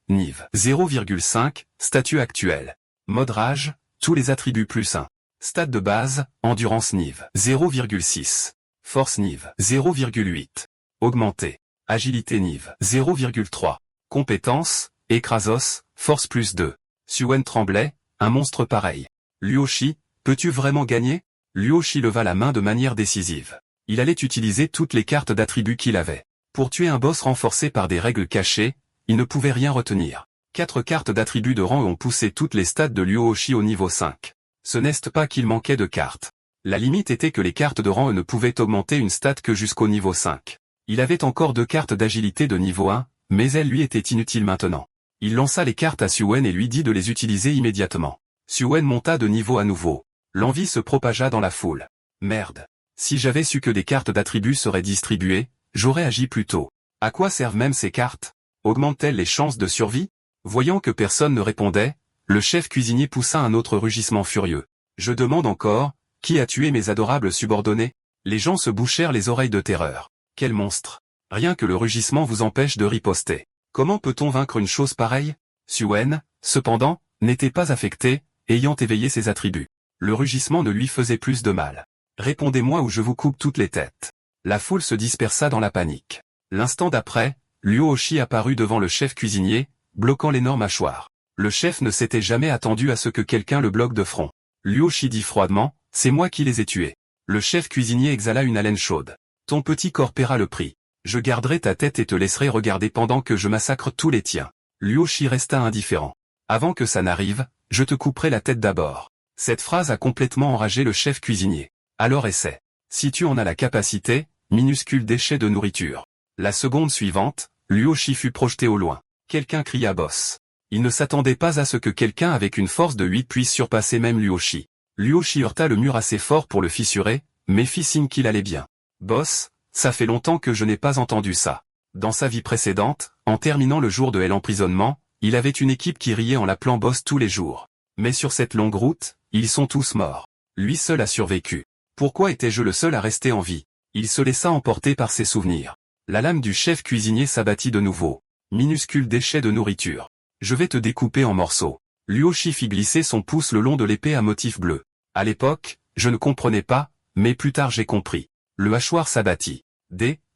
Nive. 0,5, statut actuel. Mode rage, tous les attributs plus 1. Stade de base, endurance Nive. 0,6. Force Nive. 0,8. Augmenté. Agilité Nive. 0,3. Compétence, écrasos, force plus 2. Suen tremblait, un monstre pareil. Luo Shi, peux-tu vraiment gagner? Luo Shi leva la main de manière décisive. Il allait utiliser toutes les cartes d'attributs qu'il avait. Pour tuer un boss renforcé par des règles cachées, il ne pouvait rien retenir. 4 cartes d'attributs de rang ont poussé toutes les stats de Luo Shi au niveau 5. Ce n'est pas qu'il manquait de cartes. La limite était que les cartes de rang ne pouvaient augmenter une stat que jusqu'au niveau 5. Il avait encore 2 cartes d'agilité de niveau 1, mais elles lui étaient inutiles maintenant. Il lança les cartes à Suen et lui dit de les utiliser immédiatement. Suen monta de niveau à nouveau. L'envie se propagea dans la foule. Merde. Si j'avais su que des cartes d'attributs seraient distribuées, j'aurais agi plus tôt. À quoi servent même ces cartes? Augmentent-elles les chances de survie? Voyant que personne ne répondait, le chef cuisinier poussa un autre rugissement furieux. Je demande encore, qui a tué mes adorables subordonnés? Les gens se bouchèrent les oreilles de terreur. Quel monstre! Rien que le rugissement vous empêche de riposter. Comment peut-on vaincre une chose pareille? Suen, cependant, n'était pas affecté, ayant éveillé ses attributs. Le rugissement ne lui faisait plus de mal. Répondez-moi ou je vous coupe toutes les têtes. La foule se dispersa dans la panique. L'instant d'après, Luo Shi apparut devant le chef cuisinier, bloquant l'énorme mâchoire. Le chef ne s'était jamais attendu à ce que quelqu'un le bloque de front. Luo Shi dit froidement, c'est moi qui les ai tués. Le chef cuisinier exhala une haleine chaude. Ton petit corps paiera le prix. Je garderai ta tête et te laisserai regarder pendant que je massacre tous les tiens. Luo Shi resta indifférent. Avant que ça n'arrive, je te couperai la tête d'abord. Cette phrase a complètement enragé le chef cuisinier. Alors essaie. Si tu en as la capacité, minuscule déchet de nourriture. La seconde suivante, Luo Shi fut projeté au loin. Quelqu'un cria boss. Il ne s'attendait pas à ce que quelqu'un avec une force de 8 puisse surpasser même Luo Shi. Luo Shi heurta le mur assez fort pour le fissurer, mais fit signe qu'il allait bien. Boss, ça fait longtemps que je n'ai pas entendu ça. Dans sa vie précédente, en terminant le jour de l'emprisonnement, il avait une équipe qui riait en l'appelant boss tous les jours. Mais sur cette longue route, ils sont tous morts. Lui seul a survécu. Pourquoi étais-je le seul à rester en vie? Il se laissa emporter par ses souvenirs. La lame du chef cuisinier s'abattit de nouveau. Minuscule déchet de nourriture. Je vais te découper en morceaux. Luoshi fit glisser son pouce le long de l'épée à motif bleu. À l'époque, je ne comprenais pas, mais plus tard j'ai compris. Le hachoir s'abattit.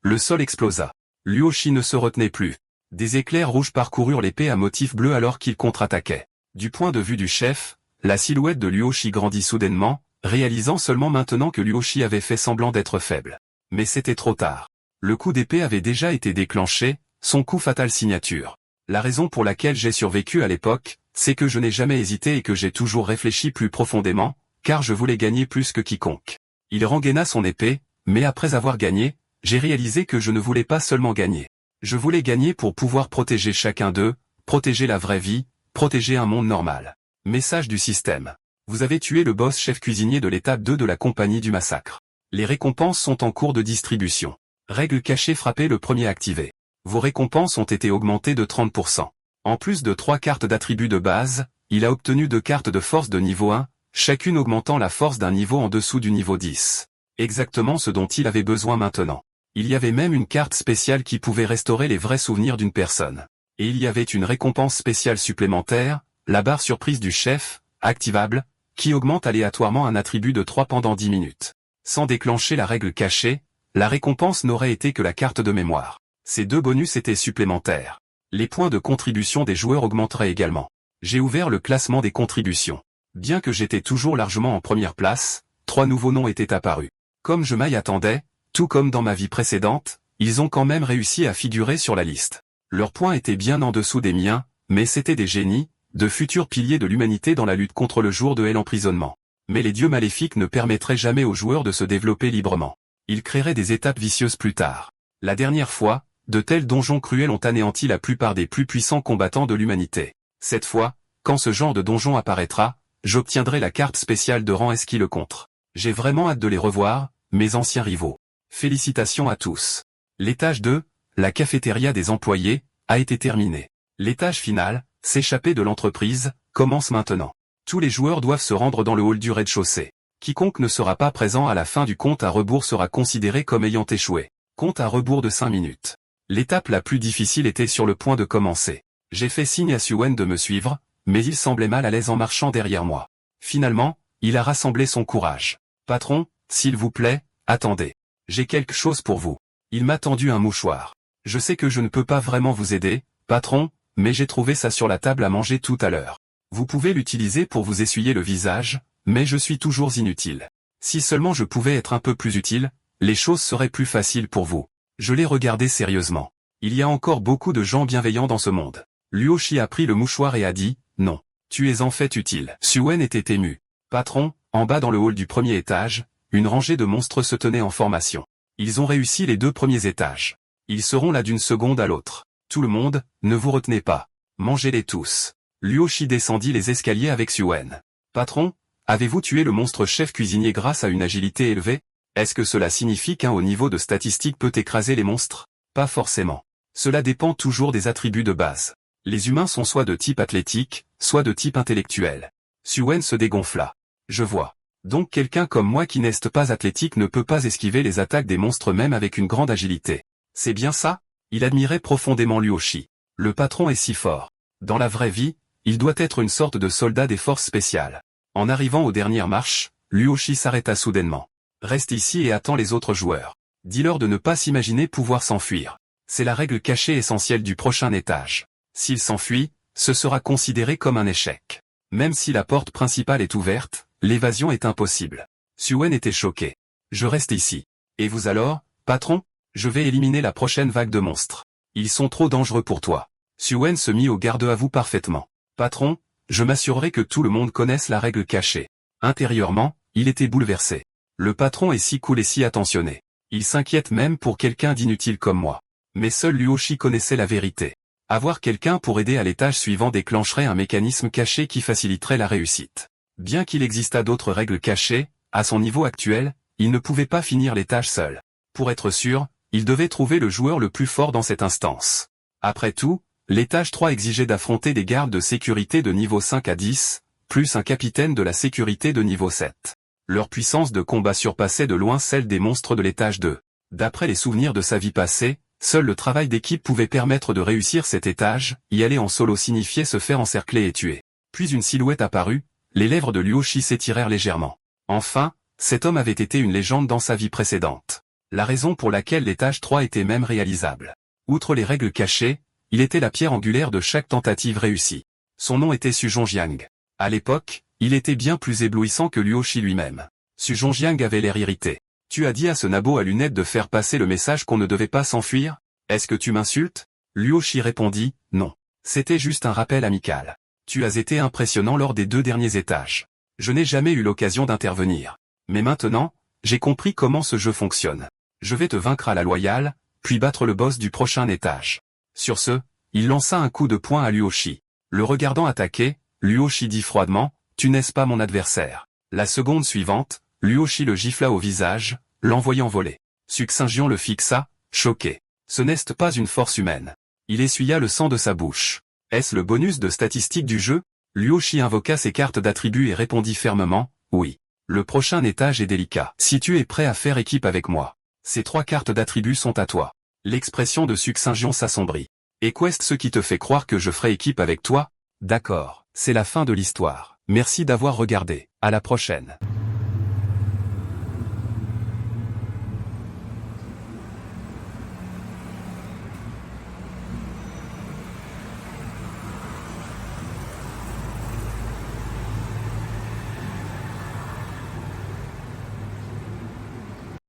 Le sol explosa. Luoshi ne se retenait plus. Des éclairs rouges parcoururent l'épée à motif bleu alors qu'il contre-attaquait. Du point de vue du chef, la silhouette de Luoshi grandit soudainement, réalisant seulement maintenant que Luoshi avait fait semblant d'être faible. Mais c'était trop tard. Le coup d'épée avait déjà été déclenché, son coup fatal signature. La raison pour laquelle j'ai survécu à l'époque, c'est que je n'ai jamais hésité et que j'ai toujours réfléchi plus profondément, car je voulais gagner plus que quiconque. Il rengaina son épée, mais après avoir gagné, j'ai réalisé que je ne voulais pas seulement gagner. Je voulais gagner pour pouvoir protéger chacun d'eux, protéger la vraie vie, protéger un monde normal. Message du système. Vous avez tué le boss chef cuisinier de l'étape 2 de la compagnie du massacre. Les récompenses sont en cours de distribution. Règle cachée frappée le premier activé. Vos récompenses ont été augmentées de 30%. En plus de 3 cartes d'attributs de base, il a obtenu 2 cartes de force de niveau 1, chacune augmentant la force d'un niveau en dessous du niveau 10. Exactement ce dont il avait besoin maintenant. Il y avait même une carte spéciale qui pouvait restaurer les vrais souvenirs d'une personne. Et il y avait une récompense spéciale supplémentaire, la barre surprise du chef, activable, qui augmente aléatoirement un attribut de 3 pendant 10 minutes. Sans déclencher la règle cachée, la récompense n'aurait été que la carte de mémoire. Ces 2 bonus étaient supplémentaires. Les points de contribution des joueurs augmenteraient également. J'ai ouvert le classement des contributions. Bien que j'étais toujours largement en première place, 3 nouveaux noms étaient apparus. Comme je m'y attendais, tout comme dans ma vie précédente, ils ont quand même réussi à figurer sur la liste. Leurs points étaient bien en dessous des miens, mais c'étaient des génies, de futurs piliers de l'humanité dans la lutte contre le jour de l'emprisonnement. Mais les dieux maléfiques ne permettraient jamais aux joueurs de se développer librement. Ils créeraient des étapes vicieuses plus tard. La dernière fois, de tels donjons cruels ont anéanti la plupart des plus puissants combattants de l'humanité. Cette fois, quand ce genre de donjon apparaîtra, j'obtiendrai la carte spéciale de rang esqui le contre. J'ai vraiment hâte de les revoir, mes anciens rivaux. Félicitations à tous. L'étage 2, la cafétéria des employés, a été terminé. L'étage final, s'échapper de l'entreprise, commence maintenant. Tous les joueurs doivent se rendre dans le hall du rez-de-chaussée. Quiconque ne sera pas présent à la fin du compte à rebours sera considéré comme ayant échoué. Compte à rebours de 5 minutes. L'étape la plus difficile était sur le point de commencer. J'ai fait signe à Suen de me suivre, mais il semblait mal à l'aise en marchant derrière moi. Finalement, il a rassemblé son courage. Patron, s'il vous plaît, attendez. J'ai quelque chose pour vous. Il m'a tendu un mouchoir. Je sais que je ne peux pas vraiment vous aider, patron, mais j'ai trouvé ça sur la table à manger tout à l'heure. Vous pouvez l'utiliser pour vous essuyer le visage, mais je suis toujours inutile. Si seulement je pouvais être un peu plus utile, les choses seraient plus faciles pour vous. Je l'ai regardé sérieusement. Il y a encore beaucoup de gens bienveillants dans ce monde. Luoshi a pris le mouchoir et a dit, non, tu es en fait utile. Suen était ému. Patron, en bas dans le hall du premier étage, une rangée de monstres se tenait en formation. Ils ont réussi les 2 premiers étages. Ils seront là d'une seconde à l'autre. Tout le monde, ne vous retenez pas. Mangez-les tous. Luoshi descendit les escaliers avec Suen. Patron, avez-vous tué le monstre chef cuisinier grâce à une agilité élevée? Est-ce que cela signifie qu'un haut niveau de statistique peut écraser les monstres? Pas forcément. Cela dépend toujours des attributs de base. Les humains sont soit de type athlétique, soit de type intellectuel. Suen se dégonfla. Je vois. Donc quelqu'un comme moi qui n'est pas athlétique ne peut pas esquiver les attaques des monstres même avec une grande agilité. C'est bien ça? Il admirait profondément Luoshi. Le patron est si fort. Dans la vraie vie, il doit être une sorte de soldat des forces spéciales. En arrivant aux dernières marches, Luoshi s'arrêta soudainement. Reste ici et attends les autres joueurs. Dis-leur de ne pas s'imaginer pouvoir s'enfuir. C'est la règle cachée essentielle du prochain étage. S'il s'enfuit, ce sera considéré comme un échec. Même si la porte principale est ouverte, l'évasion est impossible. Suen était choqué. Je reste ici. Et vous alors, patron? Je vais éliminer la prochaine vague de monstres. Ils sont trop dangereux pour toi. Suen se mit au garde à vous parfaitement. Patron, je m'assurerai que tout le monde connaisse la règle cachée. Intérieurement, il était bouleversé. Le patron est si cool et si attentionné. Il s'inquiète même pour quelqu'un d'inutile comme moi. Mais seul Luoshi connaissait la vérité. Avoir quelqu'un pour aider à l'étage suivant déclencherait un mécanisme caché qui faciliterait la réussite. Bien qu'il existât d'autres règles cachées, à son niveau actuel, il ne pouvait pas finir l'étage seul. Pour être sûr, il devait trouver le joueur le plus fort dans cette instance. Après tout, l'étage 3 exigeait d'affronter des gardes de sécurité de niveau 5 à 10, plus un capitaine de la sécurité de niveau 7. Leur puissance de combat surpassait de loin celle des monstres de l'étage 2. D'après les souvenirs de sa vie passée, seul le travail d'équipe pouvait permettre de réussir cet étage, y aller en solo signifiait se faire encercler et tuer. Puis une silhouette apparut, les lèvres de Luo Shi s'étirèrent légèrement. Enfin, cet homme avait été une légende dans sa vie précédente. La raison pour laquelle l'étage 3 était même réalisable. Outre les règles cachées, il était la pierre angulaire de chaque tentative réussie. Son nom était Su Zhongjiang. À l'époque, il était bien plus éblouissant que Luo Shi lui-même. Su Zhongjiang avait l'air irrité. Tu as dit à ce nabo à lunettes de faire passer le message qu'on ne devait pas s'enfuir? Est-ce que tu m'insultes? Luo Shi répondit, non. C'était juste un rappel amical. Tu as été impressionnant lors des 2 derniers étages. Je n'ai jamais eu l'occasion d'intervenir. Mais maintenant, j'ai compris comment ce jeu fonctionne. Je vais te vaincre à la loyale, puis battre le boss du prochain étage. Sur ce, il lança un coup de poing à Luo Shi. Le regardant attaquer, Luo Shi dit froidement, tu n'es pas mon adversaire. La seconde suivante, Luo Shi le gifla au visage, l'envoyant voler. Suxingjian le fixa, choqué. Ce n'est pas une force humaine. Il essuya le sang de sa bouche. Est-ce le bonus de statistique du jeu? Luo Shi invoqua ses cartes d'attributs et répondit fermement, oui. Le prochain étage est délicat. Si tu es prêt à faire équipe avec moi, ces 3 cartes d'attributs sont à toi. L'expression de Suxingjian s'assombrit. Et qu'est-ce ce qui te fait croire que je ferai équipe avec toi? D'accord, c'est la fin de l'histoire. Merci d'avoir regardé. À la prochaine.